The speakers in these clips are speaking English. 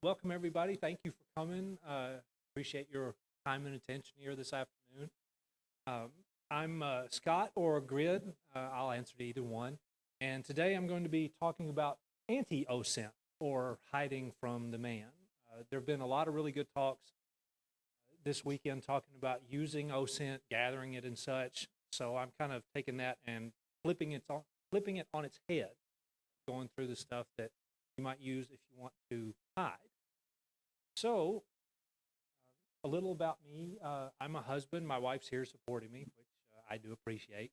Welcome everybody. Thank you for coming. Appreciate your time and attention here this afternoon. I'm Scott or Grid. I'll answer to either one. And today I'm going to be talking about anti-OSINT or hiding from the man. There have been a lot of really good talks this weekend talking about using OSINT, gathering it and such. So I'm kind of taking that and flipping it on its head, going through the stuff that you might use if you want to hide. So, a little about me. I'm a husband. My wife's here supporting me, which I do appreciate.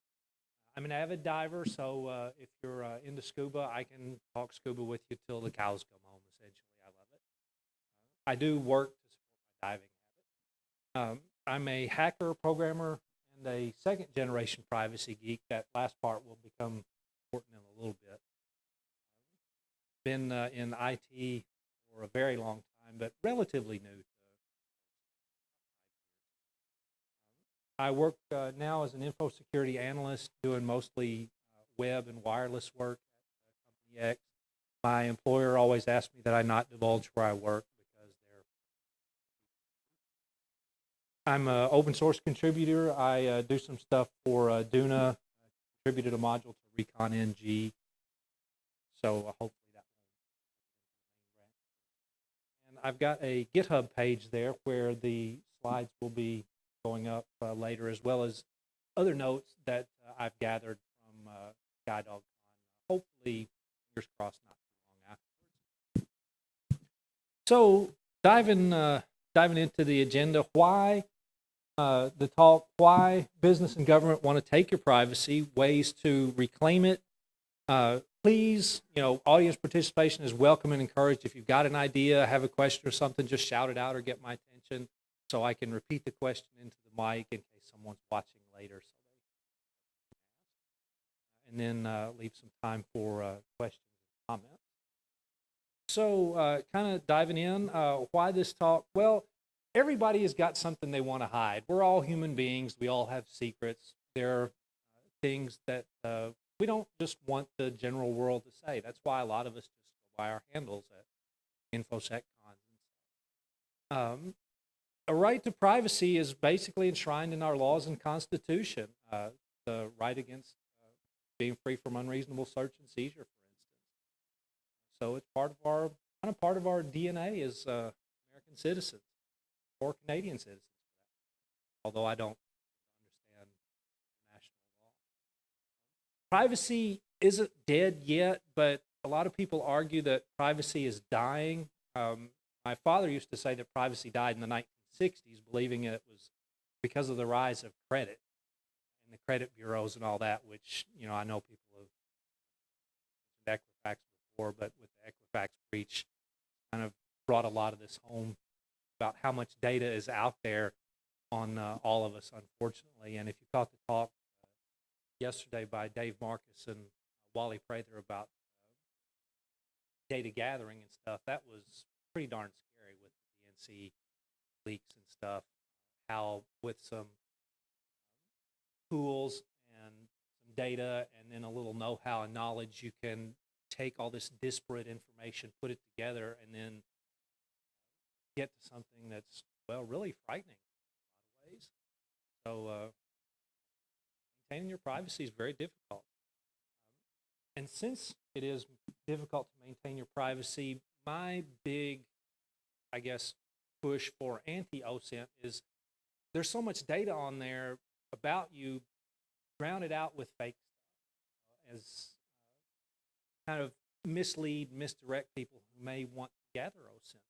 I'm an avid diver, so if you're into scuba, I can talk scuba with you till the cows come home, essentially. I love it. I do work to support my diving habit. I'm a hacker, programmer, and a second-generation privacy geek. That last part will become important in a little bit. Been in IT for a very long time, but relatively new to I work now as an info security analyst, doing mostly web and wireless work at Company X. My employer always asks me that I not divulge where I work because I'm an open source contributor. I do some stuff for Duna, contributed a module to Recon NG, so hopefully that won't. And I've got a GitHub page there where the slides will be going up later, as well as other notes that I've gathered from SkyDogCon. Hopefully, fingers crossed, not too long afterwards. So, diving into the agenda, why the talk, why business and government want to take your privacy, ways to reclaim it. Please, audience participation is welcome and encouraged. If you've got an idea, have a question or something, just shout it out or get my attention, so I can repeat the question into the mic in case someone's watching later. And then leave some time for questions and comments. So kind of diving in, why this talk? Well, everybody has got something they want to hide. We're all human beings. We all have secrets. There are things that we don't just want the general world to say. That's why a lot of us just go by our handles at InfoSecCons and stuff. A right to privacy is basically enshrined in our laws and Constitution. The right against being free from unreasonable search and seizure, for instance. So it's part of our DNA as American citizens or Canadian citizens, although I don't understand international law. Privacy isn't dead yet, but a lot of people argue that privacy is dying. My father used to say that privacy died in the 1960s, believing it was because of the rise of credit and the credit bureaus and all that, which, I know people have mentioned Equifax before, but with the Equifax breach, kind of brought a lot of this home about how much data is out there on all of us, unfortunately. And if you caught the talk yesterday by Dave Marcus and Wally Prather about data gathering and stuff, that was pretty darn scary with the DNC leaks and stuff, how with some tools and some data and then a little know-how and knowledge, you can take all this disparate information, put it together, and then get to something that's, well, really frightening in a lot of ways. So maintaining your privacy is very difficult. And since it is difficult to maintain your privacy, my big, I guess, push for anti-OSINT is there's so much data on there about you, drown it out with fake stuff as kind of misdirect people who may want to gather OSINT.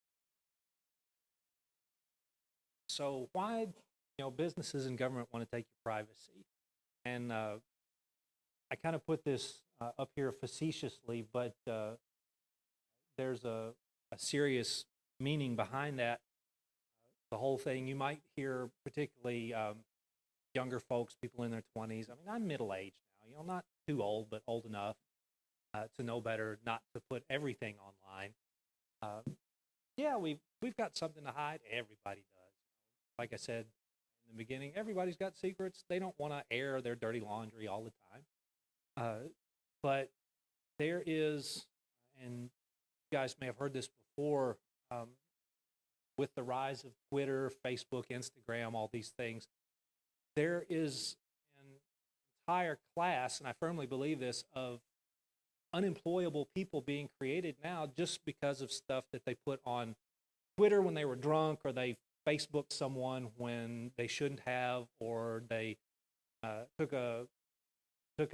So why, businesses and government want to take your privacy? And I kind of put this up here facetiously, but there's a serious meaning behind that. The whole thing, you might hear particularly younger folks, people in their 20s. I mean, I'm middle-aged now, not too old, but old enough to know better, not to put everything online. Yeah, we've got something to hide. Everybody does. Like I said in the beginning, everybody's got secrets. They don't want to air their dirty laundry all the time. But there is, and you guys may have heard this before, um, with the rise of Twitter, Facebook, Instagram, all these things, there is an entire class, and I firmly believe this, of unemployable people being created now just because of stuff that they put on Twitter when they were drunk, or they Facebooked someone when they shouldn't have, or they took a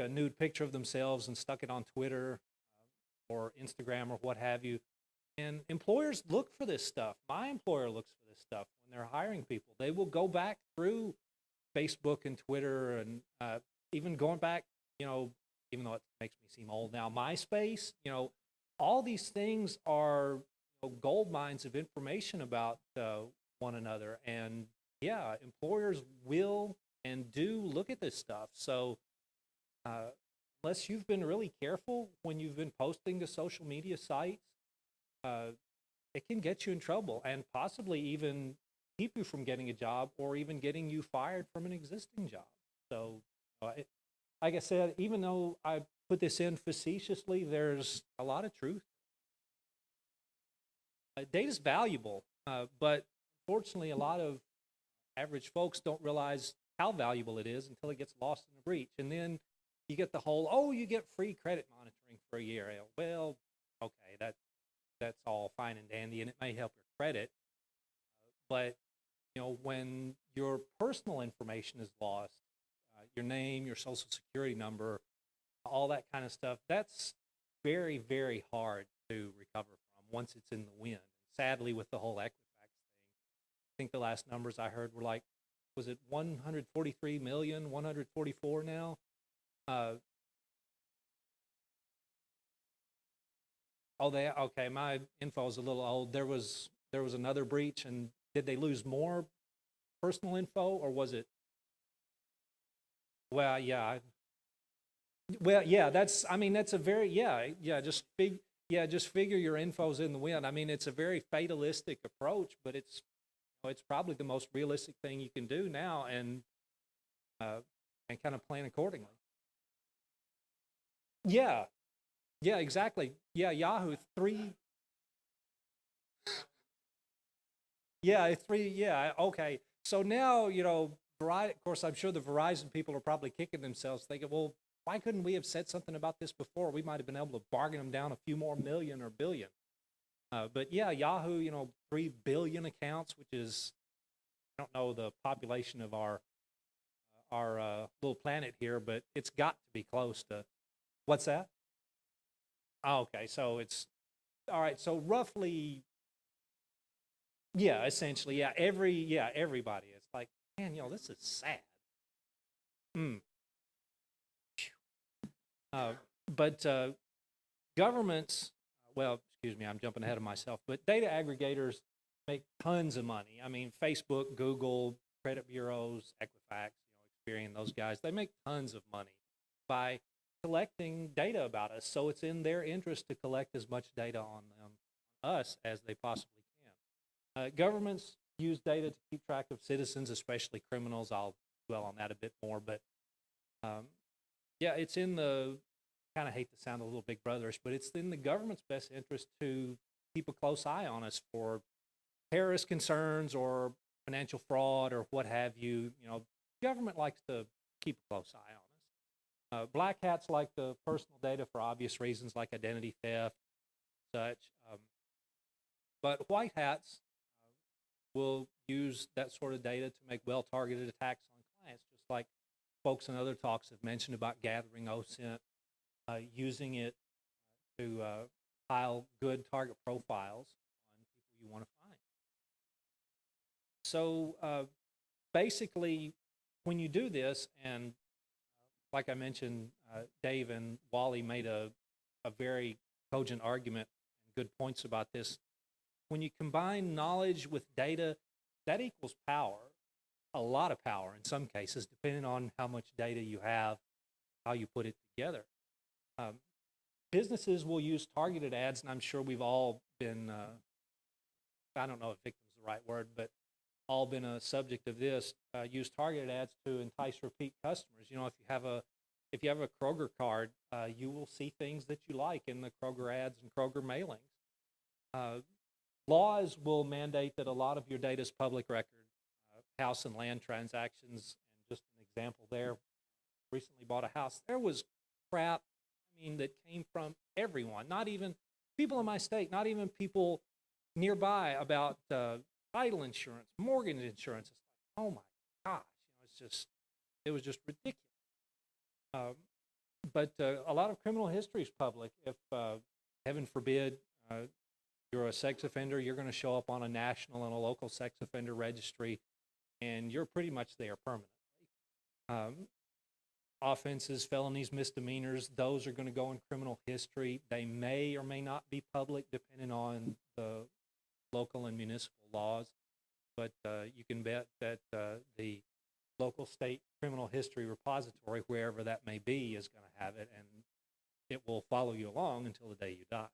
nude picture of themselves and stuck it on Twitter or Instagram or what have you. And employers look for this stuff. My employer looks for this stuff when they're hiring people. They will go back through Facebook and Twitter, and even going back, even though it makes me seem old now, MySpace, all these things are gold mines of information about one another. And yeah, employers will and do look at this stuff. So unless you've been really careful when you've been posting to social media sites, it can get you in trouble and possibly even keep you from getting a job, or even getting you fired from an existing job. So, like I said, even though I put this in facetiously, there's a lot of truth. Data is valuable, but unfortunately, a lot of average folks don't realize how valuable it is until it gets lost in a breach. And then you get the whole, oh, you get free credit monitoring for a year. Well, okay, that's all fine and dandy, and it may help your credit. But, when your personal information is lost, your name, your social security number, all that kind of stuff, that's very, very hard to recover from once it's in the wind. Sadly, with the whole Equifax thing, I think the last numbers I heard were like, was it 143 million, 144 now? Okay, my info is a little old. There was another breach, and did they lose more personal info, or was it? Well, yeah. Well, yeah, that's a very, just figure your info's in the wind. I mean, it's a very fatalistic approach, but it's probably the most realistic thing you can do now, and kind of plan accordingly. Yeah, yeah, exactly. Yeah, Yahoo three. Yeah, three. Yeah, okay. So now, Verizon, of course, I'm sure the Verizon people are probably kicking themselves, thinking, well, why couldn't we have said something about this before? We might have been able to bargain them down a few more million or billion. But yeah, Yahoo, 3 billion accounts, which is, I don't know the population of our little planet here, but it's got to be close to, what's that? Oh, okay, so it's, all right, so roughly, yeah, essentially, everybody. It's like, man, this is sad. Mm. Uh, but governments, well, excuse me, I'm jumping ahead of myself, but data aggregators make tons of money. I mean, Facebook, Google, credit bureaus, Equifax, Experian, those guys, they make tons of money by collecting data about us. So it's in their interest to collect as much data on them, us, as they possibly can. Governments use data to keep track of citizens, especially criminals. I'll dwell on that a bit more, but yeah, it's in the, kind of hate to sound a little big brotherish, but it's in the government's best interest to keep a close eye on us for terrorist concerns or financial fraud or what have you. Government likes to keep a close eye on us. Black hats like the personal data for obvious reasons, like identity theft, such. But white hats will use that sort of data to make well-targeted attacks on clients, just like folks in other talks have mentioned about gathering OSINT, using it to pile good target profiles on people you want to find. So basically, when you do this, and like I mentioned, Dave and Wally made a very cogent argument and good points about this. When you combine knowledge with data, that equals power, a lot of power in some cases, depending on how much data you have, how you put it together. Businesses will use targeted ads, and I'm sure we've all been, I don't know if victim's the right word, but all been a subject of this, use targeted ads to entice repeat customers. If you have a Kroger card, you will see things that you like in the Kroger ads and Kroger mailings. laws will mandate that a lot of your data is public record, house and land transactions. And just an example there, recently bought a house. There was crap, I mean, that came from everyone, not even people in my state, not even people nearby, about title insurance, mortgage insurance. It's like, oh my gosh, it was just ridiculous. Um, but a lot of criminal history is public. If, heaven forbid, you're a sex offender, you're going to show up on a national and a local sex offender registry, and you're pretty much there permanently. Offenses, felonies, misdemeanors, those are going to go in criminal history. They may or may not be public depending on the local and municipal laws, but you can bet that the local state criminal history repository, wherever that may be, is going to have it, and it will follow you along until the day you die.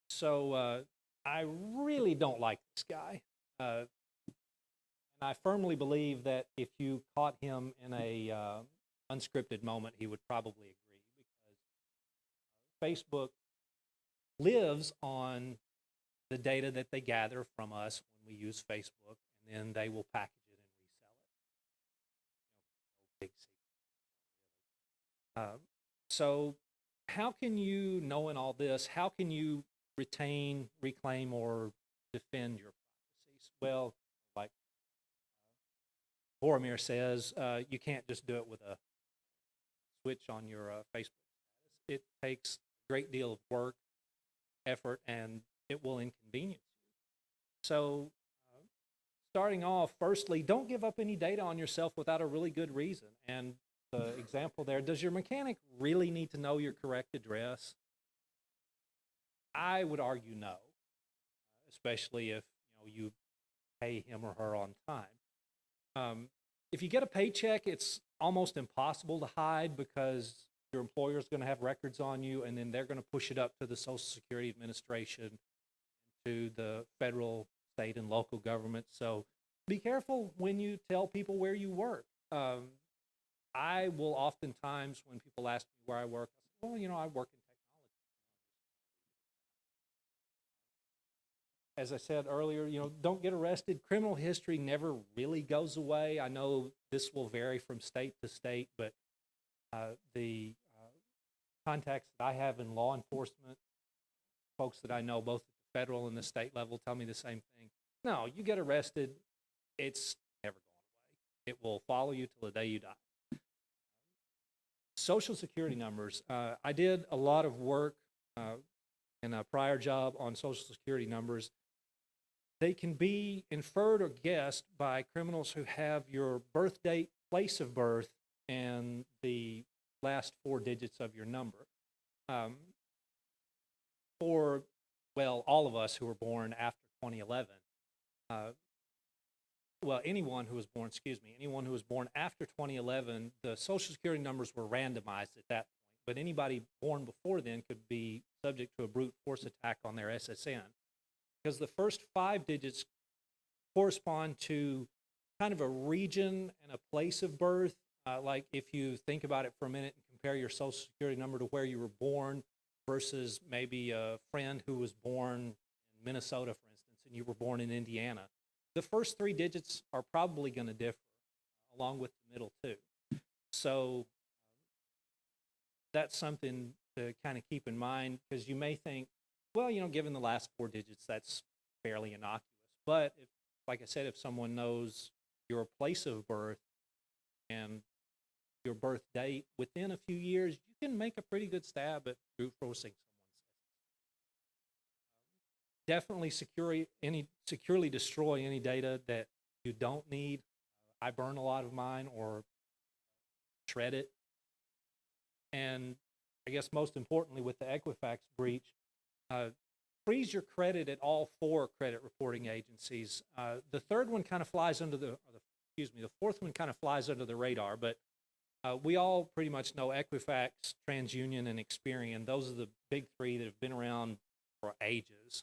So I really don't like this guy. And I firmly believe that if you caught him in a unscripted moment, he would probably agree, because Facebook lives on the data that they gather from us when we use Facebook, and then they will package it and resell it. No big secret. So how can you, knowing all this, how can you retain, reclaim, or defend your privacy? Well, like Boromir says, you can't just do it with a switch on your Facebook status. It takes a great deal of work, effort, and it will inconvenience you. So starting off, firstly, don't give up any data on yourself without a really good reason. And the example there, does your mechanic really need to know your correct address? I would argue no, especially if you pay him or her on time. If you get a paycheck, it's almost impossible to hide, because your employer is going to have records on you, and then they're going to push it up to the Social Security Administration, to the federal, state, and local government. So be careful when you tell people where you work. I will oftentimes, when people ask me where I work, I say, well, I work in technology. As I said earlier, don't get arrested. Criminal history never really goes away. I know this will vary from state to state, but the contacts that I have in law enforcement, folks that I know both at the federal and the state level, tell me the same thing. No, you get arrested, it's never going away. It will follow you till the day you die. Social Security numbers. I did a lot of work in a prior job on Social Security numbers. They can be inferred or guessed by criminals who have your birth date, place of birth, and the last 4 digits of your number. For, all of us who were born after 2011, anyone who was born after 2011, the Social Security numbers were randomized at that point, but anybody born before then could be subject to a brute force attack on their SSN, because the first 5 digits correspond to kind of a region and a place of birth. Like if you think about it for a minute and compare your Social Security number to where you were born versus maybe a friend who was born in Minnesota, for instance, and you were born in Indiana, the first 3 digits are probably going to differ, along with the middle 2. So that's something to kind of keep in mind, because you may think, given the last 4 digits, that's fairly innocuous. But like I said, if someone knows your place of birth and your birth date within a few years, you can make a pretty good stab at brute forcing someone's. Definitely securely destroy any data that you don't need. I burn a lot of mine or shred it. And I guess most importantly, with the Equifax breach, freeze your credit at all 4 credit reporting agencies. The third one kind of flies under the fourth one kind of flies under the radar, but we all pretty much know Equifax, TransUnion, and Experian. Those are the big 3 that have been around for ages.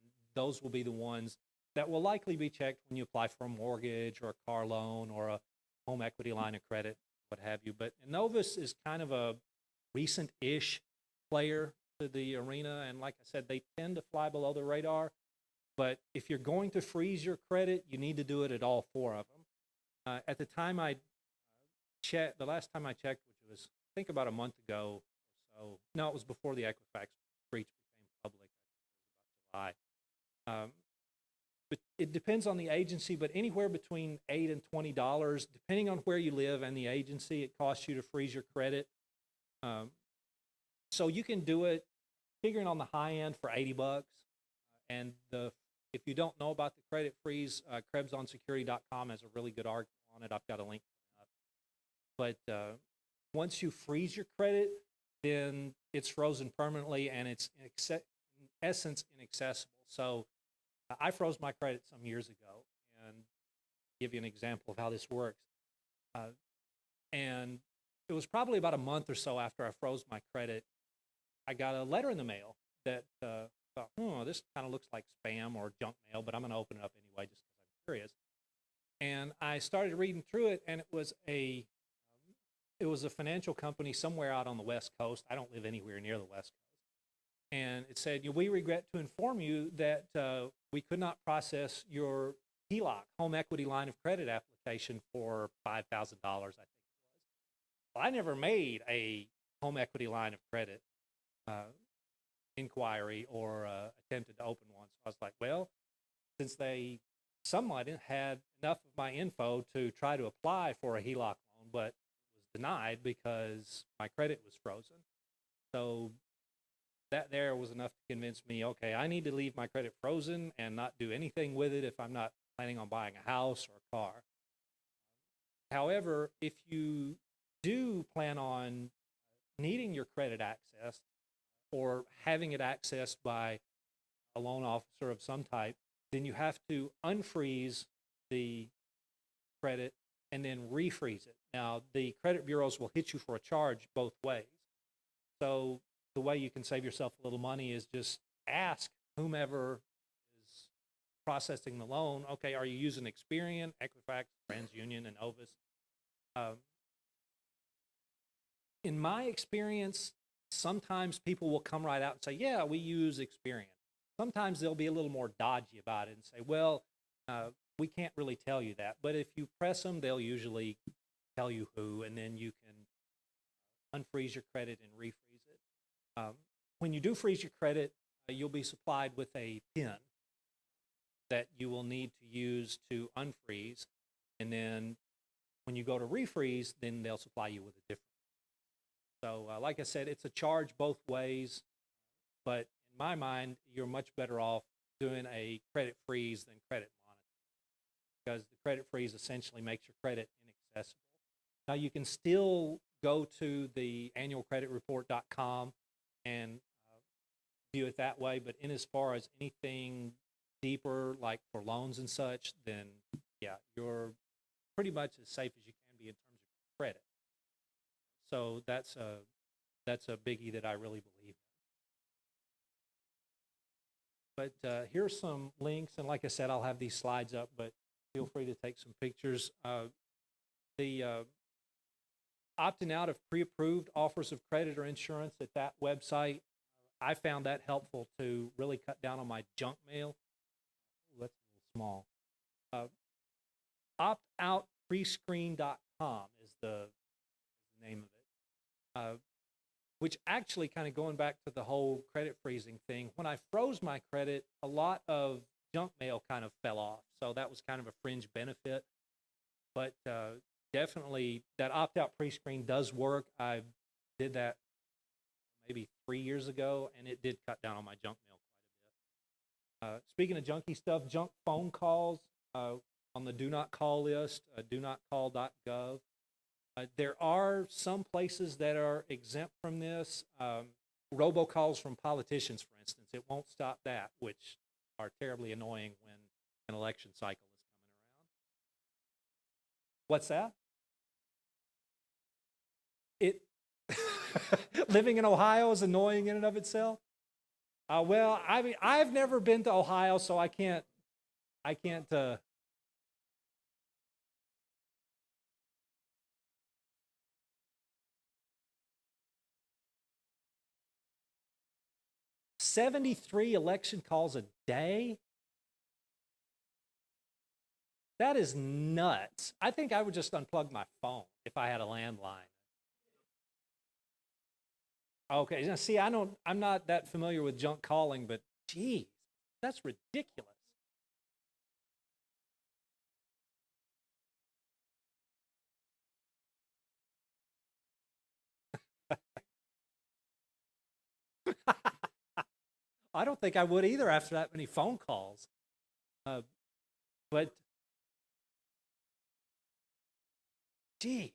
And those will be the ones that will likely be checked when you apply for a mortgage or a car loan or a home equity line of credit, what have you. But Innovus is kind of a recent-ish player. to the arena, and like I said, they tend to fly below the radar. But if you're going to freeze your credit, you need to do it at all four of them. At the time I checked, the last time I checked, which was I think about a month ago or so. No, it was before the Equifax breach became public. It was about July. But it depends on the agency, but anywhere between $8 and $20, depending on where you live and the agency, it costs you to freeze your credit. So you can do it, figuring on the high end for $80. And if you don't know about the credit freeze, KrebsOnSecurity.com has a really good article on it. I've got a link coming up. But once you freeze your credit, then it's frozen permanently, and it's in essence inaccessible. So I froze my credit some years ago, and I'll give you an example of how this works. And it was probably about a month or so after I froze my credit, I got a letter in the mail that thought, this kind of looks like spam or junk mail, but I'm going to open it up anyway just because I'm curious. And I started reading through it, and it was a financial company somewhere out on the West Coast. I don't live anywhere near the West Coast. And it said, we regret to inform you that we could not process your HELOC, home equity line of credit application, for $5,000, I think it was. Well, I never made a home equity line of credit inquiry or attempted to open one. So I was like, well, since they somewhat had enough of my info to try to apply for a HELOC loan, but it was denied because my credit was frozen. So that there was enough to convince me, okay, I need to leave my credit frozen and not do anything with it if I'm not planning on buying a house or a car. However, if you do plan on needing your credit accessed or having it accessed by a loan officer of some type, then you have to unfreeze the credit and then refreeze it. Now, the credit bureaus will hit you for a charge both ways. So the way you can save yourself a little money is just ask whomever is processing the loan, okay, are you using Experian, Equifax, TransUnion, and Ovis? In my experience, sometimes people will come right out and say, yeah, we use Experian. Sometimes they'll be a little more dodgy about it and say, well, we can't really tell you that. But if you press them, they'll usually tell you who, and then you can unfreeze your credit and refreeze it. When you do freeze your credit, you'll be supplied with a PIN that you will need to use to unfreeze. And then when you go to refreeze, then they'll supply you with a different. So like I said, it's a charge both ways, but in my mind, you're much better off doing a credit freeze than credit monitor, because the credit freeze essentially makes your credit inaccessible. Now, you can still go to the annualcreditreport.com and view it that way, but in as far as anything deeper, like for loans and such, then yeah, you're pretty much as safe as you can be in terms of credit. So that's a biggie that I really believe in. But here's some links, and like I said, I'll have these slides up, but feel free to take some pictures. The opting out of pre-approved offers of credit or insurance at that website, I found that helpful to really cut down on my junk mail. Ooh, that's a little small. Optoutprescreen.com is the name of it. Which actually, kind of going back to the whole credit freezing thing, when I froze my credit, a lot of junk mail kind of fell off. So that was kind of a fringe benefit. But definitely that opt-out pre-screen does work. I did that maybe 3 years ago, and it did cut down on my junk mail quite a bit. Speaking of junky stuff, junk phone calls on the do not call list, donotcall.gov. There are some places that are exempt from this. Robocalls from politicians, for instance, it won't stop that, which are terribly annoying when an election cycle is coming around. What's that? Living in Ohio is annoying in and of itself. Well, I mean, I've never been to Ohio, so I can't 73 election calls a day? That is nuts. I think I would just unplug my phone if I had a landline. Okay, now see, I'm not that familiar with junk calling, but geez, that's ridiculous. I don't think I would either after that many phone calls. Uh, but gee,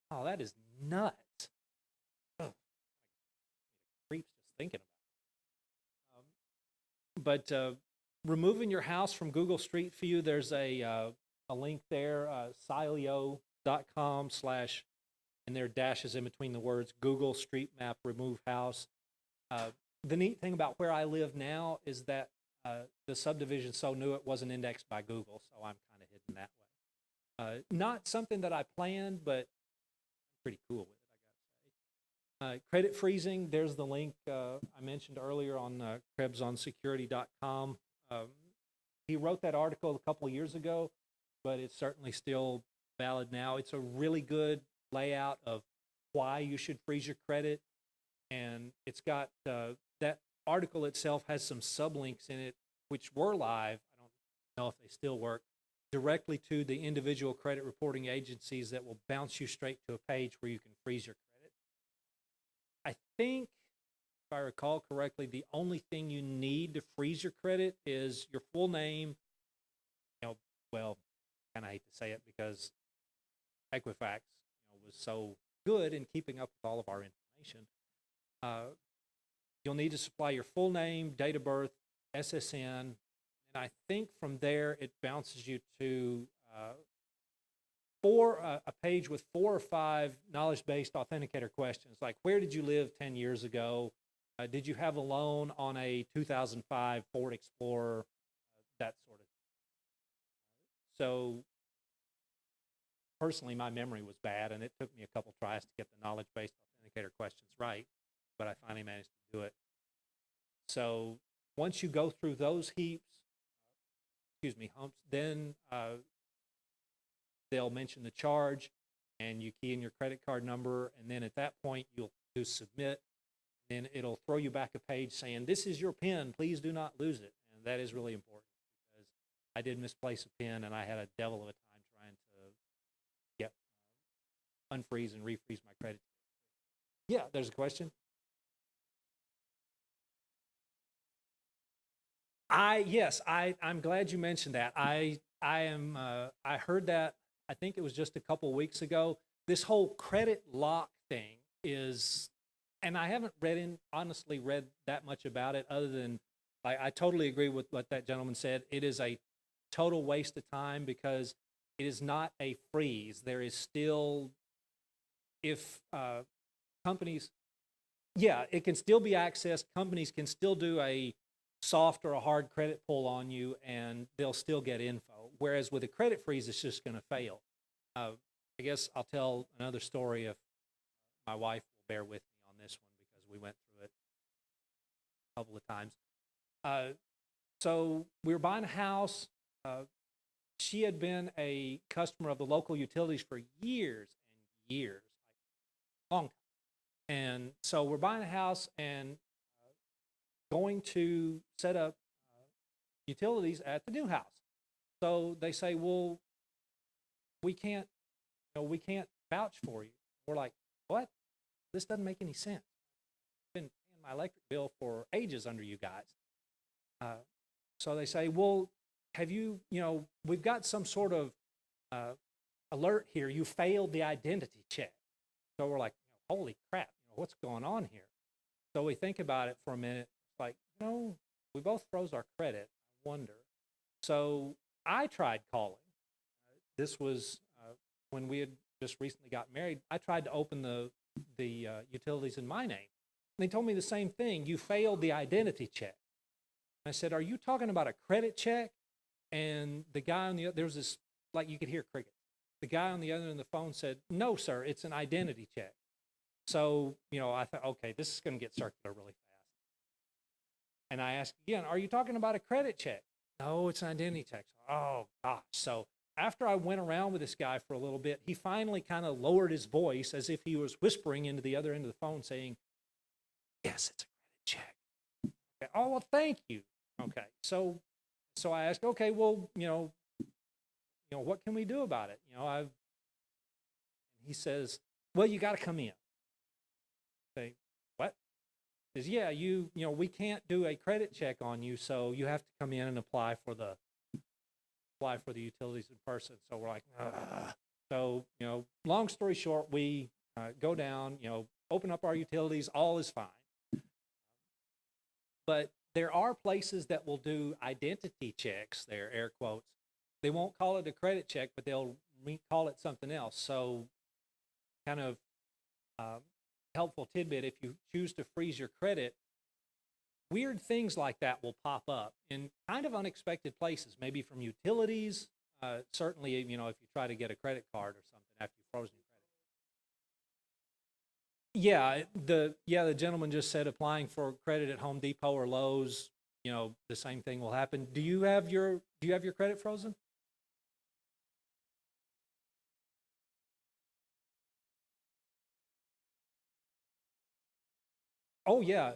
oh, that is nuts. Oh, creeps just thinking about it. But removing your house from Google Street View, there's a link there, sileo.com/ and there are dashes in between the words Google Street Map Remove House. Uh, the neat thing about where I live now is that the subdivision's so new it wasn't indexed by Google, so I'm kind of hidden that way. Not something that I planned, but I'm pretty cool with it, I gotta say. Credit freezing, there's the link I mentioned earlier on krebsonsecurity.com. He wrote that article a couple of years ago, but it's certainly still valid now. It's a really good layout of why you should freeze your credit, and it's got that article itself has some sublinks in it which were live. I don't know if they still work, directly to the individual credit reporting agencies that will bounce you straight to a page where you can freeze your credit. I think, if I recall correctly, the only thing you need to freeze your credit is your full name. Well, kind of hate to say it because Equifax, was so good in keeping up with all of our information. You'll need to supply your full name, date of birth, SSN, and I think from there it bounces you to a page with 4 or 5 knowledge-based authenticator questions, like where did you live 10 years ago? Did you have a loan on a 2005 Ford Explorer? That sort of thing. So personally, my memory was bad, and it took me a couple tries to get the knowledge-based authenticator questions right, but I finally managed to do it. So once you go through those humps, then they'll mention the charge, and you key in your credit card number, and then at that point, you'll do submit. Then it'll throw you back a page saying, this is your PIN, please do not lose it. And that is really important because I did misplace a PIN, and I had a devil of a time trying to get unfreeze and refreeze my credit. Yeah, there's a question. I'm glad you mentioned that. I heard that, I think it was just a couple weeks ago. This whole credit lock thing is, and I haven't honestly read that much about it other than, I totally agree with what that gentleman said. It is a total waste of time because it is not a freeze. There is still, if companies, yeah, it can still be accessed. Companies can still do a soft or a hard credit pull on you, and they'll still get info. Whereas with a credit freeze, it's just going to fail. I guess I'll tell another story if my wife will bear with me on this one because we went through it a couple of times. So we were buying a house. She had been a customer of the local utilities for years and years, like long time. And so we're buying a house and going to set up utilities at the new house. So they say, well, we can't vouch for you. We're like, what? This doesn't make any sense. I've been paying my electric bill for ages under you guys. So they say, well, have you, we've got some sort of alert here. You failed the identity check. So we're like, holy crap, what's going on here? So we think about it for a minute. It's like, we both froze our credit. I wonder. So I tried calling. This was when we had just recently got married. I tried to open the utilities in my name. And they told me the same thing. You failed the identity check. I said, are you talking about a credit check? And the guy on the other, there was this, like you could hear crickets. The guy on the other end of the phone said, no, sir, it's an identity check. So, I thought, okay, this is going to get circular really fast. And I asked again, are you talking about a credit check? No, it's an identity check. Oh, gosh. So after I went around with this guy for a little bit, he finally kind of lowered his voice as if he was whispering into the other end of the phone saying, yes, it's a credit check. Okay. Oh, well, thank you. Okay. So I asked, okay, well, what can we do about it? He says, well, you got to come in. Say, what? He says, yeah, we can't do a credit check on you, so you have to come in and apply for the utilities in person. So we're like, ugh. So, long story short, we go down, open up our utilities, all is fine. But there are places that will do identity checks there, air quotes. They won't call it a credit check, but they'll call it something else. So kind of helpful tidbit, if you choose to freeze your credit, weird things like that will pop up in kind of unexpected places, maybe from utilities. Certainly, if you try to get a credit card or something after you've frozen your credit. Yeah, the gentleman just said applying for credit at Home Depot or Lowe's, the same thing will happen. Do you have your credit frozen? Oh yeah.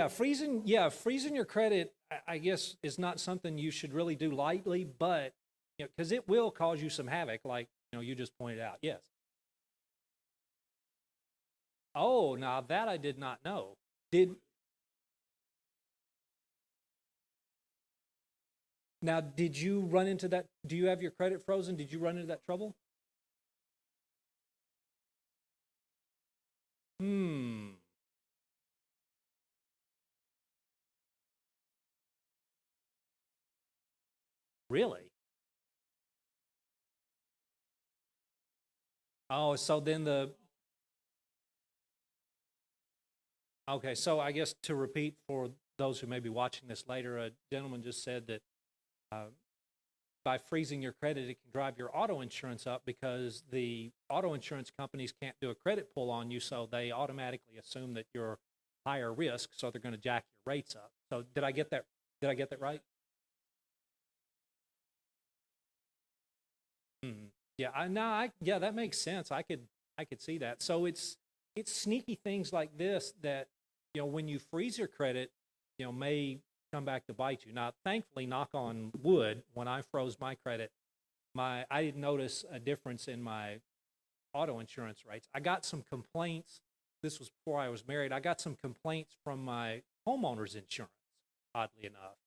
Freezing your credit, I guess, is not something you should really do lightly, but because it will cause you some havoc, like you just pointed out. Yes. Oh, now that I did not know. Did did you run into that? Do you have your credit frozen? Did you run into that trouble? Hmm. Really? Oh, so then okay, so I guess to repeat for those who may be watching this later, a gentleman just said that uh, by freezing your credit, it can drive your auto insurance up because the auto insurance companies can't do a credit pull on you, so they automatically assume that you're higher risk, so they're going to jack your rates up. So did I get that? Did I get that right? Hmm. Yeah, yeah, that makes sense. I could see that. So it's sneaky things like this that when you freeze your credit, may come back to bite you. Now, thankfully, knock on wood, when I froze my credit, I didn't notice a difference in my auto insurance rates. I got some complaints. This was before I was married. I got some complaints from my homeowner's insurance, oddly enough.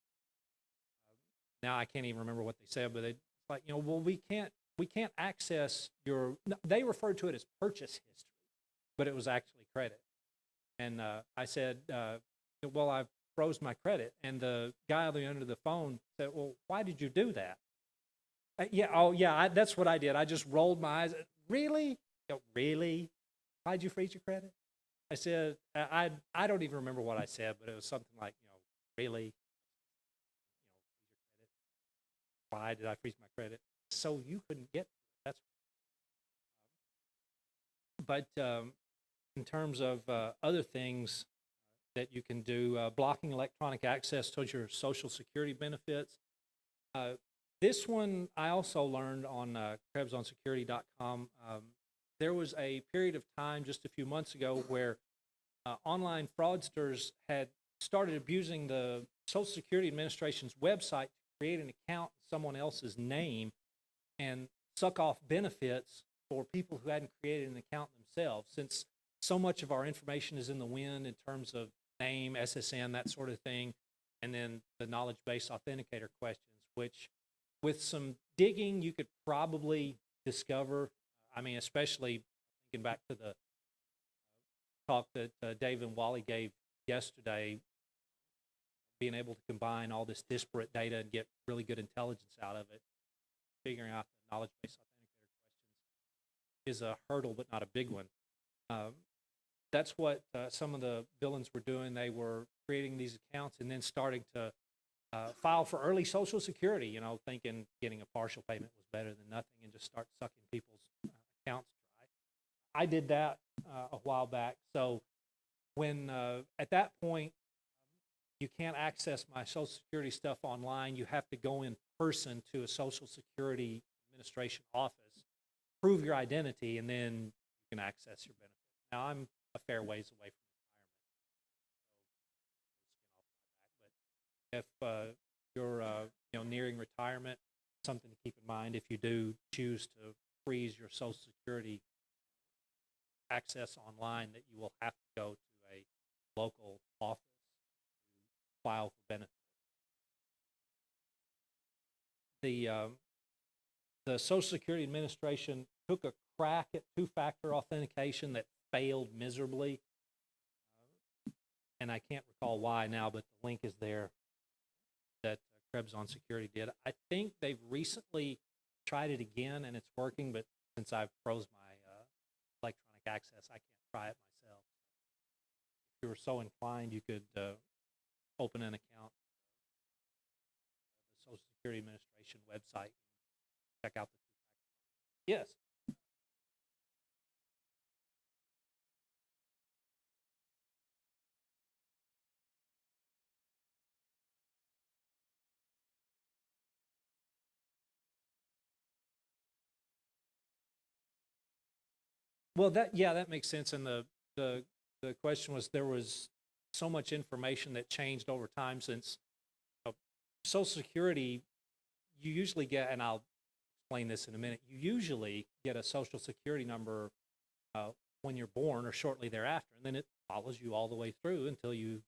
Now I can't even remember what they said, but it's like, well, we can't access your. No, they referred to it as purchase history, but it was actually credit. And I said, well, I froze my credit, and the guy on the end of the phone said, well, why did you do that? Yeah, oh yeah, that's what I did. I just rolled my eyes. Really? Really? Why'd you freeze your credit? I said, I don't even remember what I said, but it was something like, really, freeze your credit. Why did I freeze my credit? So you couldn't get. That's. But in terms of other things that you can do, blocking electronic access to your Social Security benefits. Uh, this one I also learned on KrebsOnSecurity.com. There was a period of time just a few months ago where online fraudsters had started abusing the Social Security Administration's website to create an account in someone else's name and suck off benefits for people who hadn't created an account themselves. Since so much of our information is in the wind in terms of name, SSN, that sort of thing, and then the knowledge base authenticator questions, which with some digging you could probably discover. I mean, especially thinking back to the talk that Dave and Wally gave yesterday, being able to combine all this disparate data and get really good intelligence out of it, figuring out the knowledge base authenticator questions is a hurdle, but not a big one. Um, that's what some of the villains were doing. They were creating these accounts and then starting to file for early Social Security, thinking getting a partial payment was better than nothing and just start sucking people's accounts dry. I did that a while back. So when at that point you can't access my Social Security stuff online, you have to go in person to a Social Security Administration office, prove your identity, and then you can access your benefits. Now I'm a fair ways away from retirement, so skin off my back. But if you're nearing retirement, something to keep in mind if you do choose to freeze your Social Security access online, that you will have to go to a local office to file for benefits. The Social Security Administration took a crack at two-factor authentication that failed miserably, and I can't recall why now, but the link is there that Krebs on Security did. I think they've recently tried it again, and it's working, but since I've froze my electronic access, I can't try it myself. If you were so inclined, you could open an account on the Social Security Administration website and check out the two-factor. Yes. Well, that makes sense. And the question was, there was so much information that changed over time since Social Security. You usually get, and I'll explain this in a minute. You usually get a Social Security number when you're born or shortly thereafter, and then it follows you all the way through until you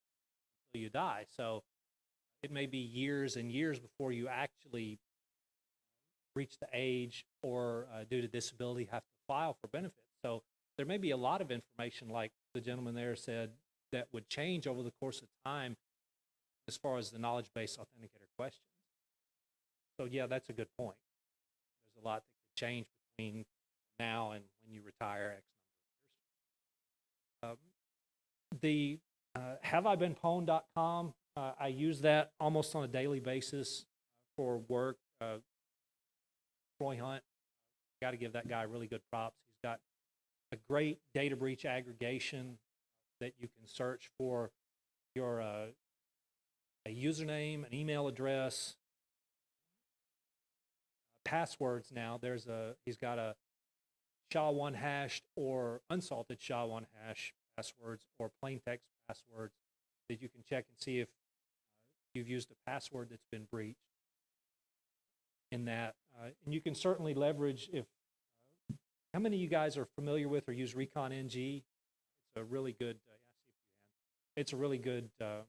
die. So it may be years and years before you actually reach the age or due to disability have to file for benefits. So there may be a lot of information, like the gentleman there said, that would change over the course of time as far as the knowledge-based authenticator questions. So yeah, that's a good point. There's a lot that could change between now and when you retire X number of years. The haveibeenpwned.com, I use that almost on a daily basis for work. Troy Hunt, got to give that guy really good props. He's got a great data breach aggregation that you can search for your a username, an email address, passwords. Now he's got a SHA-1 hashed or unsalted SHA-1 hash passwords or plain text passwords that you can check and see if you've used a password that's been breached in that. And you can certainly leverage if, how many of you guys are familiar with or use Recon NG? It's a really good, it's a really good, got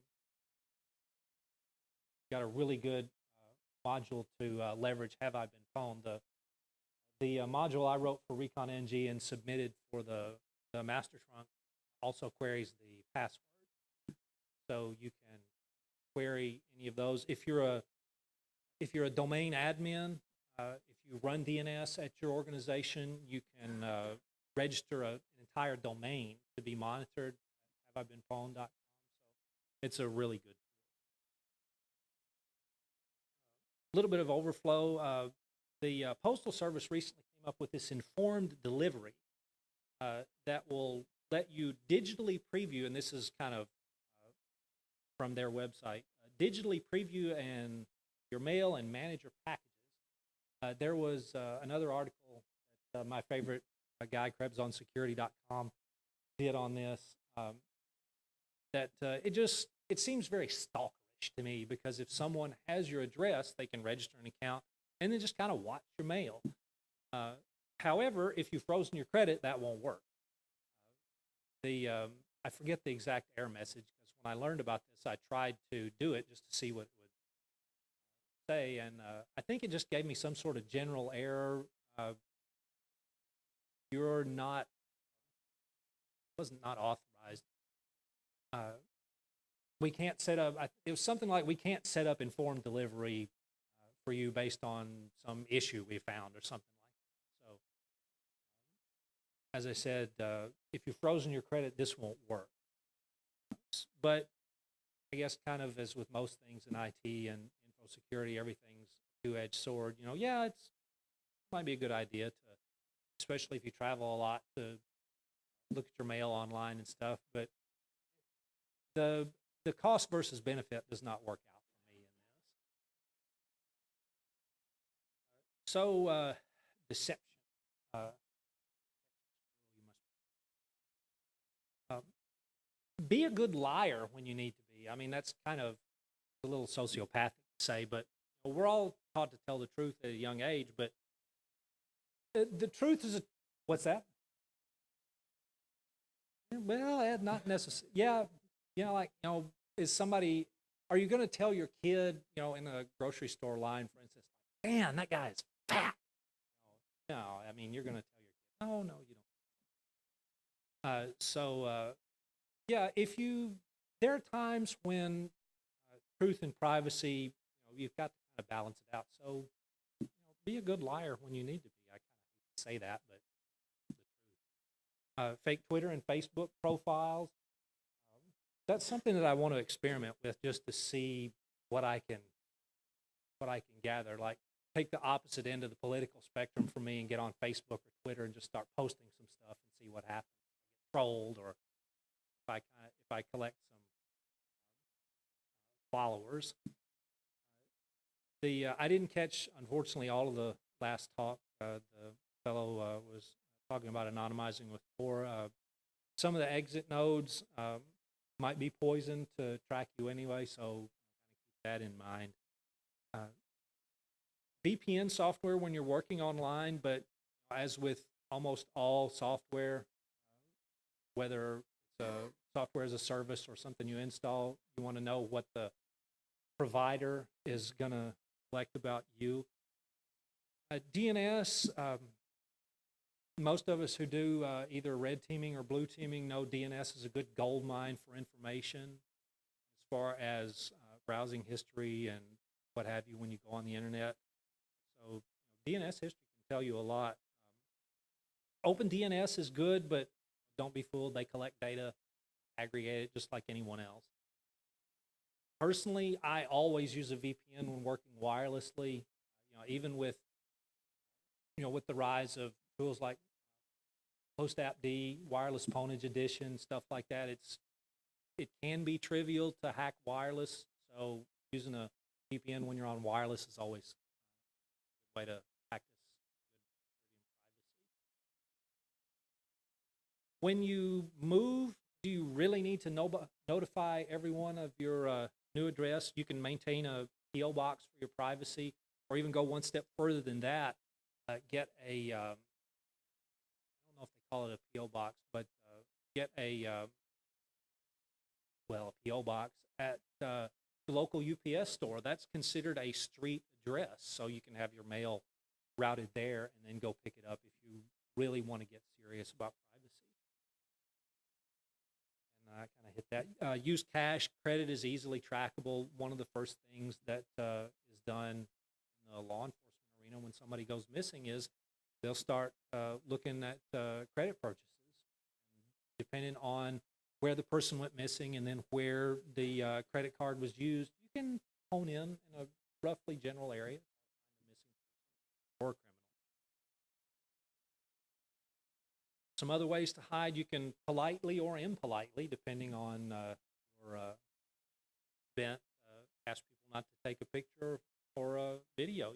a really good module to leverage Have I Been Pwned. The module I wrote for Recon NG and submitted for the master trunk also queries the password. So you can query any of those. If you're a domain admin, if you run DNS at your organization, you can register an entire domain to be monitored at haveibeenpwned.com. So it's a really good tool. A little bit of overflow. The Postal Service recently came up with this informed delivery that will let you digitally preview, and this is kind of from their website, digitally preview and your mail and manage your packages. There was another article that my favorite guy, KrebsOnSecurity.com, did on this. That it seems very stalkerish to me, because if someone has your address, they can register an account and then just kind of watch your mail. However, if you've frozen your credit, that won't work. I forget the exact error message, because when I learned about this, I tried to do it just to see what it would say, and I think it just gave me some sort of general error. You're not, was not authorized. We can't set up, it was something like, we can't set up informed delivery for you based on some issue we found or something like that. So, as I said, if you've frozen your credit, this won't work. But I guess kind of as with most things in IT and info security, everything's a two-edged sword. Yeah, it might be a good idea to, especially if you travel a lot, to look at your mail online and stuff, but the the cost versus benefit does not work out for me in this. So deception. Uh, uh, be a good liar when you need to be. I mean, that's kind of a little sociopathic to say, but we're all taught to tell the truth at a young age. But the truth is, what's that? Well, not necessarily. Yeah, like is somebody? Are you going to tell your kid, in a grocery store line, for instance, like, "Man, that guy is fat"? No, I mean you're going to tell your kid, "No, you don't." Yeah, there are times when truth and privacy, you've got to kind of balance it out. So, be a good liar when you need to be. I kind of hate to say that, but the truth. Fake Twitter and Facebook profiles. That's something that I want to experiment with just to see what I can gather. Like take the opposite end of the political spectrum for me and get on Facebook or Twitter and just start posting some stuff and see what happens. If I get trolled or if I collect some followers. I didn't catch, unfortunately, all of the last talk. The fellow was talking about anonymizing with Tor. Some of the exit nodes might be poisoned to track you anyway, so keep that in mind. VPN software when you're working online, but as with almost all software, whether it's software as a service or something you install, you want to know what the provider is going to collect about you. DNS, most of us who do either red teaming or blue teaming know DNS is a good gold mine for information as far as browsing history and what have you when you go on the internet. So DNS history can tell you a lot. OpenDNS is good, but don't be fooled. They collect data, aggregate it just like anyone else. Personally, I always use a VPN when working wirelessly. Even with with the rise of tools like PostAppD, Wireless Ponage Edition, stuff like that, it can be trivial to hack wireless. So using a VPN when you're on wireless is always a good way to practice good privacy. When you move, do you really need to notify everyone of your new address? You can maintain a PO box for your privacy, or even go one step further than that. Get a I don't know if they call it a PO box, but get a PO box at the local UPS store. That's considered a street address, so you can have your mail routed there and then go pick it up if you really want to get serious about privacy. And I kind of hit that. Use cash. Credit is easily trackable. One of the first things that is done in the law enforcement arena when somebody goes missing is they'll start looking at credit purchases. And depending on where the person went missing and then where the credit card was used, you can hone in a roughly general area to find a missing person or a criminal. Some other ways to hide, you can politely or impolitely, depending on your event, ask people not to take a picture or a video.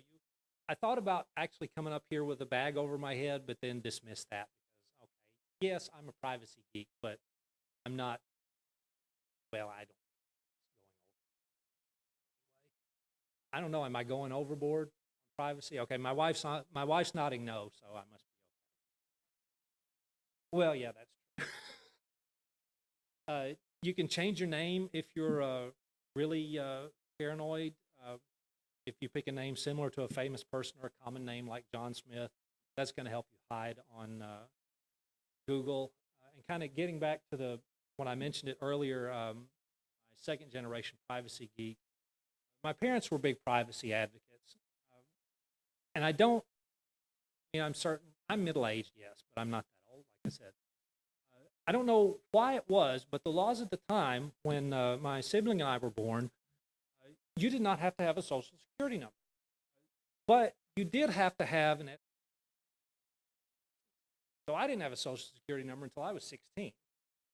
I thought about actually coming up here with a bag over my head, but then dismissed that because, okay, yes, I'm a privacy geek, but I'm not, I don't. I don't know. Am I going overboard on privacy? Okay, my wife's nodding no, so I must be okay. Well, yeah, that's true. You can change your name if you're really paranoid. If you pick a name similar to a famous person or a common name like John Smith, that's going to help you hide on Google. And kind of getting back to when I mentioned it earlier, my second generation privacy geek. My parents were big privacy advocates. And I'm certain, I'm middle-aged, yes, but I'm not that old, like I said. I don't know why it was, but the laws at the time when my sibling and I were born, you did not have to have a social security number. But you did have to have So I didn't have a social security number until I was 16,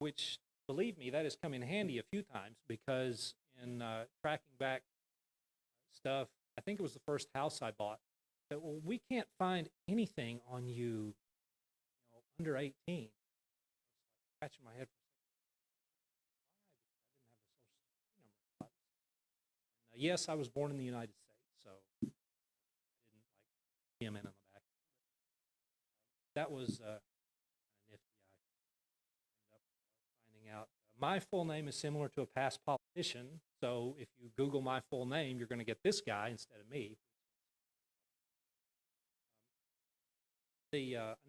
which, believe me, that has come in handy a few times because in tracking back stuff, I think it was the first house I bought, that, well, we can't find anything on you, under 18. I was like scratching my head for a second. Why? Because I didn't have a social security number. And, yes, I was born in the United States, so I didn't like him in on the back. That was kind of nifty. I ended up finding out my full name is similar to a past politician. So if you Google my full name, you're going to get this guy instead of me.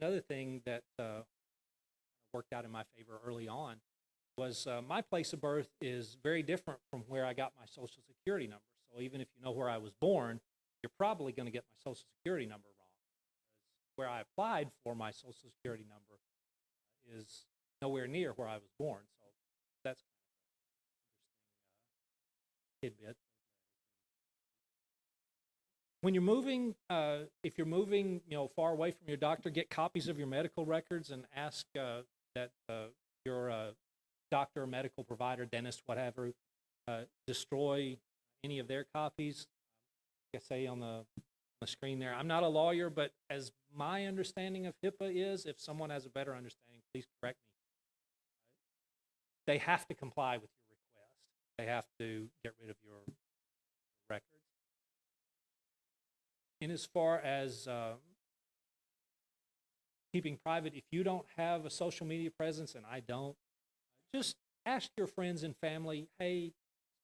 Another thing that worked out in my favor early on was my place of birth is very different from where I got my social security number. So even if you know where I was born, you're probably going to get my social security number wrong. Because where I applied for my social security number is nowhere near where I was born. So that's kind of an interesting tidbit. When you're moving, if you're moving, far away from your doctor, get copies of your medical records and ask that your doctor, medical provider, dentist, whatever, destroy any of their copies. Like I say on the screen there, I'm not a lawyer, but as my understanding of HIPAA is, if someone has a better understanding, please correct me. They have to comply with your request. They have to get rid of your records. And as far as keeping private, if you don't have a social media presence, and I don't, just ask your friends and family, hey,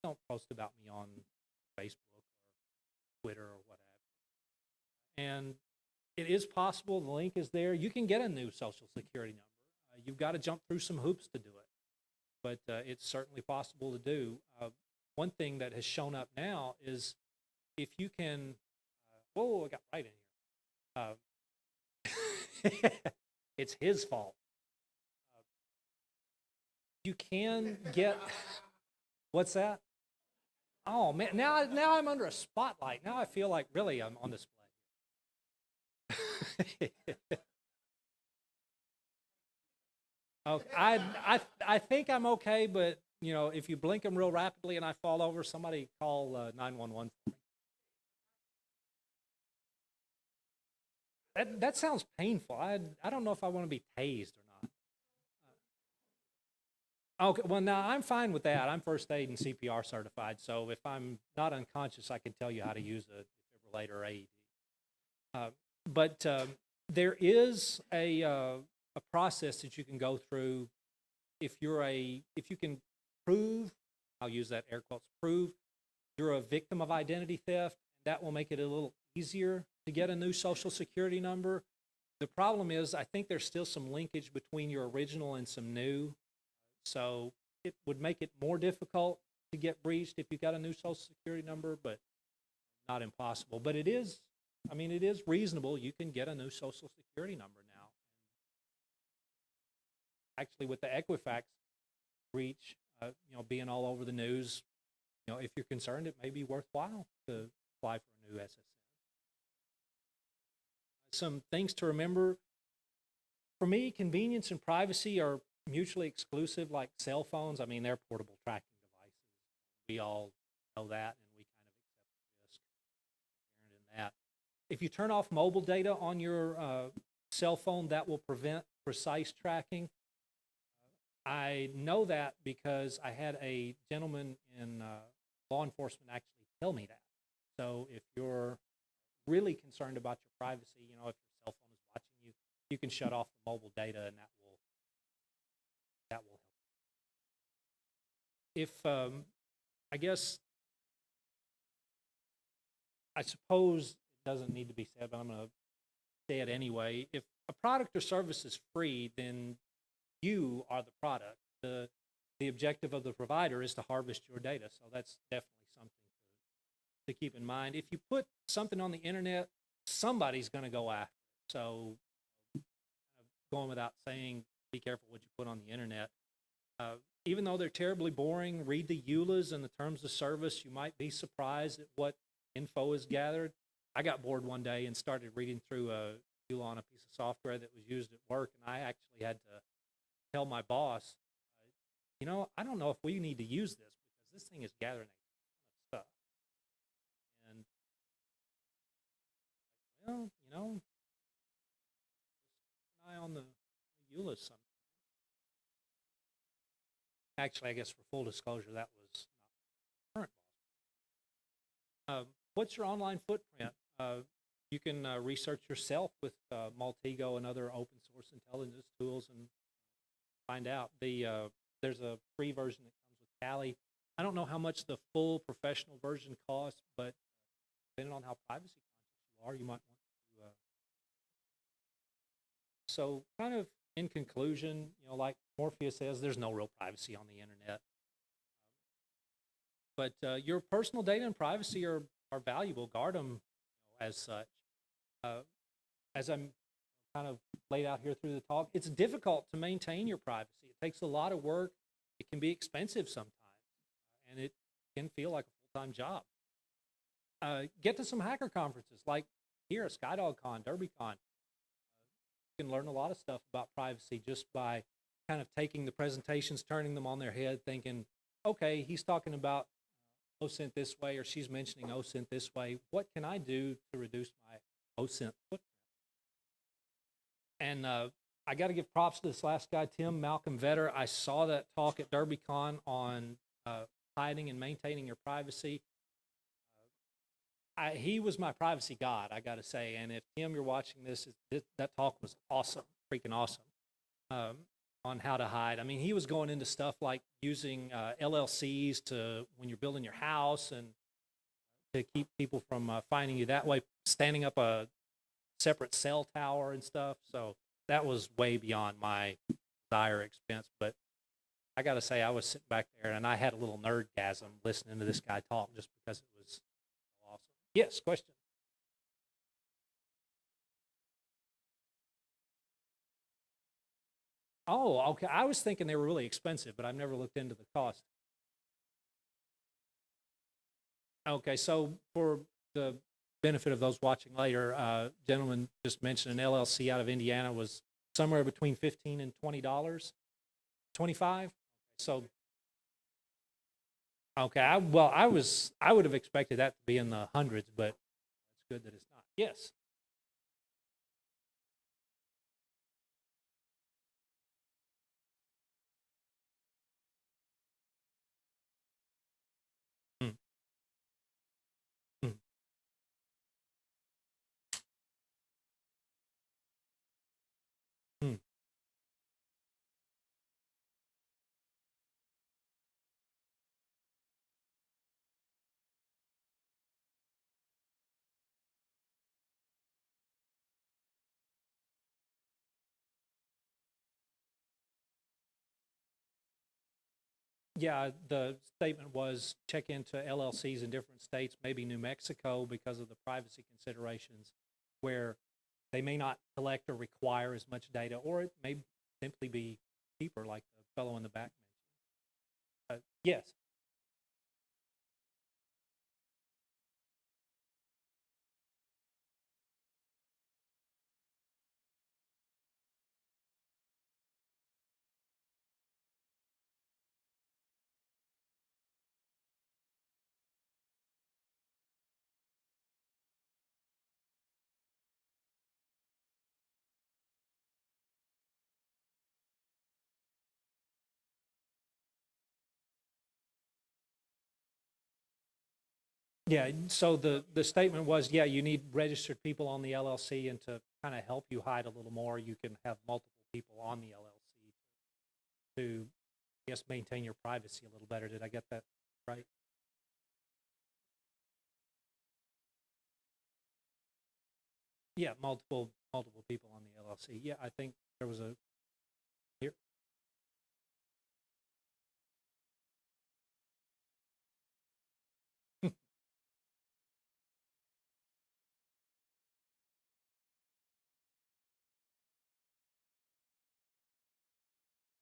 don't post about me on Facebook or Twitter or whatever. And it is possible, the link is there. You can get a new social security number. You've got to jump through some hoops to do it, but it's certainly possible to do. One thing that has shown up now is if you can, whoa, I got right in here. It's his fault. You can get, what's that? Oh man, now I'm under a spotlight. Now I feel like really I'm on display. Okay, I think I'm okay, but if you blink them real rapidly and I fall over, somebody call 911 for me. That sounds painful. I don't know if I want to be tased or not. Okay, well now I'm fine with that. I'm first aid and CPR certified, so if I'm not unconscious, I can tell you how to use a defibrillator or AED. But there is a process that you can go through if you can prove, I'll use that air quotes, prove you're a victim of identity theft. That will make it a little easier to get a new social security number. The problem is I think there's still some linkage between your original and some new. So it would make it more difficult to get breached if you got a new social security number, but not impossible. But it is reasonable. You can get a new social security number now. Actually, with the Equifax breach, being all over the news, if you're concerned, it may be worthwhile to apply for a new SSN. Some things to remember. For me, convenience and privacy are mutually exclusive, like cell phones. I mean, they're portable tracking devices. We all know that, and we kind of accept the risk inherent in that. If you turn off mobile data on your cell phone, that will prevent precise tracking. I know that because I had a gentleman in law enforcement actually tell me that. So if you're really concerned about your privacy, if your cell phone is watching you, you can shut off the mobile data, and that will help. If I suppose it doesn't need to be said, but I'm going to say it anyway. If a product or service is free, then you are the product. The objective of the provider is to harvest your data. So that's definitely something to keep in mind. If you put something on the internet, somebody's going to go after it. So going without saying, be careful what you put on the internet. Even though they're terribly boring, read the EULAs and the terms of service. You might be surprised at what info is gathered. I got bored one day and started reading through a on a piece of software that was used at work, and I actually had to tell my boss, I don't know if we need to use this because this thing is gathering a ton of stuff. And well, just keep an eye on the EULAs sometimes. Actually, I guess for full disclosure, that was not current boss. What's your online footprint? You can research yourself with Maltego and other open source intelligence tools and find out. There's a free version that comes with Tally. I don't know how much the full professional version costs, but depending on how privacy conscious you are, you might want to. So, kind of in conclusion, like Morpheus says, there's no real privacy on the internet. But your personal data and privacy are valuable. Guard them as such. As I'm kind of laid out here through the talk, it's difficult to maintain your privacy. It takes a lot of work. It can be expensive sometimes, and it can feel like a full-time job. Get to some hacker conferences like here, SkyDogCon, DerbyCon. You can learn a lot of stuff about privacy just by kind of taking the presentations, turning them on their head, thinking, okay, he's talking about OSINT this way, or she's mentioning OSINT this way. What can I do to reduce my OSINT footprint? And I got to give props to this last guy, Tim Malcolm Vetter. I saw that talk at DerbyCon on hiding and maintaining your privacy. He was my privacy god, I got to say. And if, Tim, you're watching this, that talk was awesome, freaking awesome, on how to hide. I mean, he was going into stuff like using LLCs to, when you're building your house, and to keep people from finding you that way, standing up a separate cell tower and stuff. So that was way beyond my desire expense. But I got to say, I was sitting back there and I had a little nerdgasm listening to this guy talk just because it was awesome. Yes, question. Oh, okay. I was thinking they were really expensive, but I've never looked into the cost. Okay, so for the benefit of those watching later, gentleman just mentioned an LLC out of Indiana was somewhere between $15 and $20, 25. So, okay, I would have expected that to be in the hundreds, but it's good that it's not. Yes. Mm, mm, mm. Yeah, the statement was check into LLCs in different states, maybe New Mexico, because of the privacy considerations, where they may not collect or require as much data, or it may simply be cheaper, like the fellow in the back mentioned. Yes. Yeah, so the statement was, yeah, you need registered people on the LLC, and to kind of help you hide a little more, you can have multiple people on the LLC to, I guess, maintain your privacy a little better. Did I get that right? Yeah, multiple people on the LLC. Yeah, I think there was a here.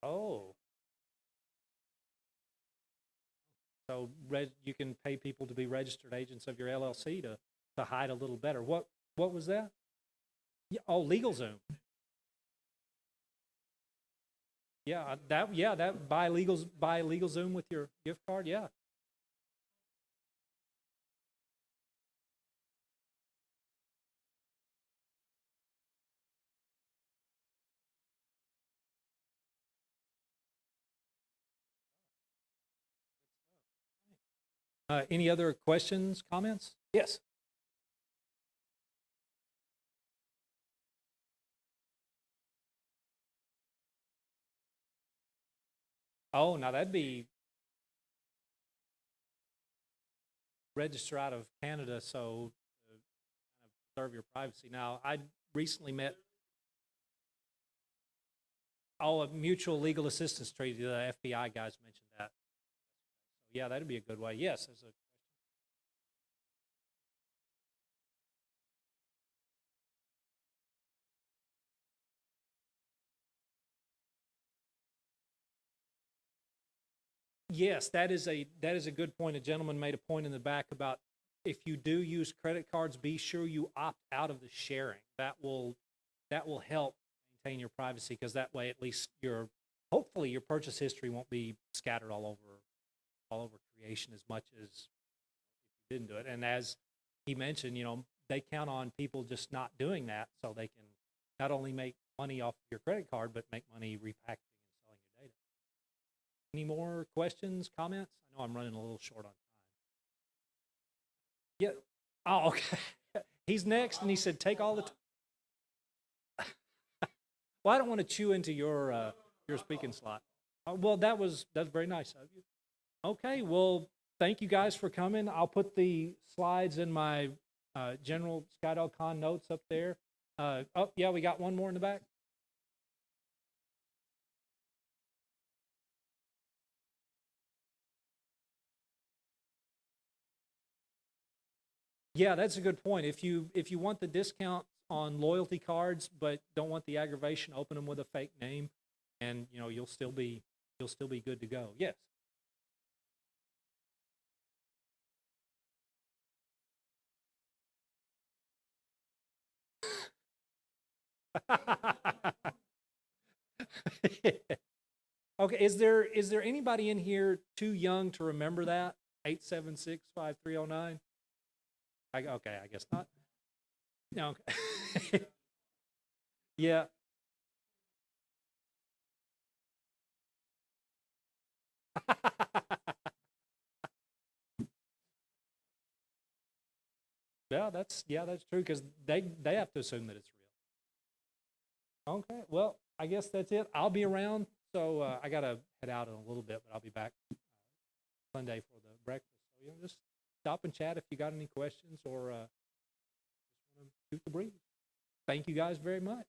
Oh, so you can pay people to be registered agents of your LLC to hide a little better. What was that? Yeah, oh, LegalZoom. Yeah, that buy LegalZoom with your gift card. Yeah. Any other questions, comments? Yes. Oh, now that'd be register out of Canada, so to kind of preserve your privacy. Now, I recently met a mutual legal assistance treaty. The FBI guys mentioned that. So yeah, that'd be a good way. Yes, as a yes, that is a good point. A gentleman made a point in the back about if you do use credit cards, be sure you opt out of the sharing. That will help maintain your privacy because that way at least your hopefully your purchase history won't be scattered all over creation as much as if you didn't do it. And as he mentioned, they count on people just not doing that so they can not only make money off your credit card but make money repackaging and selling your data. Any more questions, comments? I know I'm running a little short on time. Yeah. Oh, okay. He's next, and he said, "Take all the." Well, I don't want to chew into your speaking slot. Well, that's very nice of you. Okay. Well, thank you guys for coming. I'll put the slides in my general SkyDogCon notes up there. Oh, yeah, we got one more in the back. Yeah, that's a good point. If you want the discount on loyalty cards, but don't want the aggravation, open them with a fake name, and you'll still be good to go. Yes. Okay. Is there anybody in here too young to remember that? 876-5309. Okay, I guess not. No. Okay. Yeah. Yeah, that's true because they have to assume that it's real. Okay, well, I guess that's it. I'll be around, so I gotta head out in a little bit, but I'll be back Sunday for the breakfast. So just stop and chat if you got any questions or just want to shoot the breeze. Thank you guys very much.